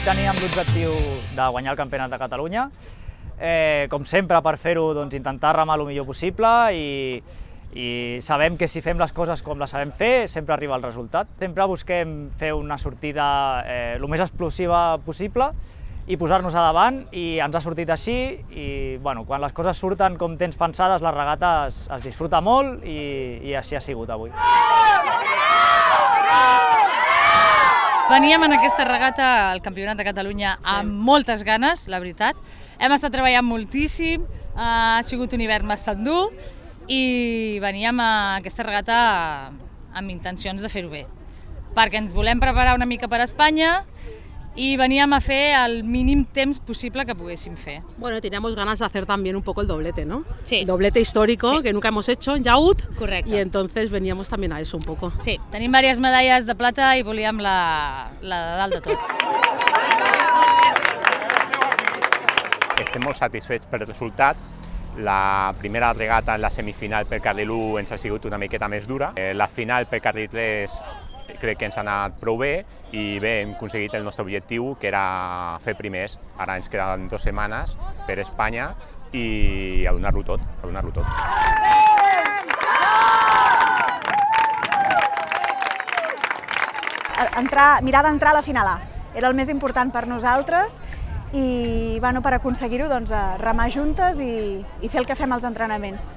teníem l'objectiu de guanyar el Campionat de Catalunya. Com sempre, per fer-ho, intentar remar el millor possible i sabem que si fem les coses com les sabem fer, sempre arriba el resultat. Sempre busquem fer una sortida el més explosiva possible i posar-nos a davant, i ens ha sortit així, i quan les coses surten com tens pensades, la regata es disfruta molt i així ha sigut avui. Veníem en aquesta regata al Campionat de Catalunya amb moltes ganes, la veritat. Hem estat treballant moltíssim, ha sigut un hivern bastant dur i veníem a aquesta regata amb intencions de fer-ho bé, perquè ens volem preparar una mica per a Espanya y veníamos a hacer el mínim temps posible que pudiéssim fer. Bueno, teníamos ganas de hacer también un poco el doblete, ¿no? Sí. El doblete histórico, sí, que nunca hemos hecho en Yaüt. Correcto. Y entonces veníamos también a eso un poco. Sí, tenim diverses medalles de plata i volíem la de dalt de tot. Estem molt satisfets pel resultat. La primera regata en la semifinal per carril 1 ens ha sigut una miqueta més dura. La final per carril 3 crec que ens ha anat prou bé i bé, hem aconseguit el nostre objectiu, que era fer primers. Ara ens queden 2 setmanes per Espanya i a donar-lo tot, a donar-lo tot. Mirar d'entrar a la final A. Era el més important per nosaltres i per aconseguir-ho remar juntes i fer el que fem als entrenaments.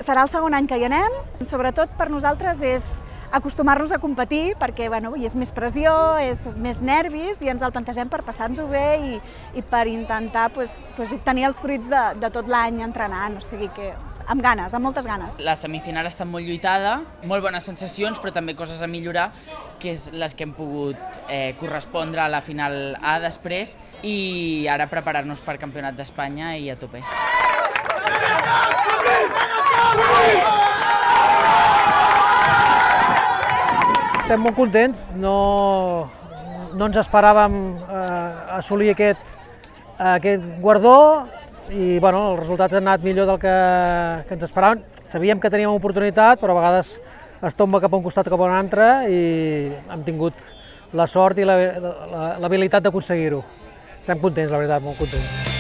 Serà el segon any que hi anem. Sobretot per nosaltres és acostumar-nos a competir perquè és més pressió, és més nervis i ens el plantegem per passar-nos-ho bé i per intentar obtenir els fruits de tot l'any entrenant, o sigui que amb ganes, amb moltes ganes. La semifinal està molt lluitada, molt bones sensacions, però també coses a millorar, que és les que hem pogut correspondre a la final A després, i ara preparar-nos per Campionat d'Espanya i a tope. Estem molt contents, no ens esperàvem assolir aquest guardó i els resultats han anat millor del que ens esperàvem. Sabíem que teníem oportunitat, però a vegades es tomba cap a un costat o cap a un altre i hem tingut la sort i l'habilitat d'aconseguir-ho. Estem contents, la veritat, molt contents.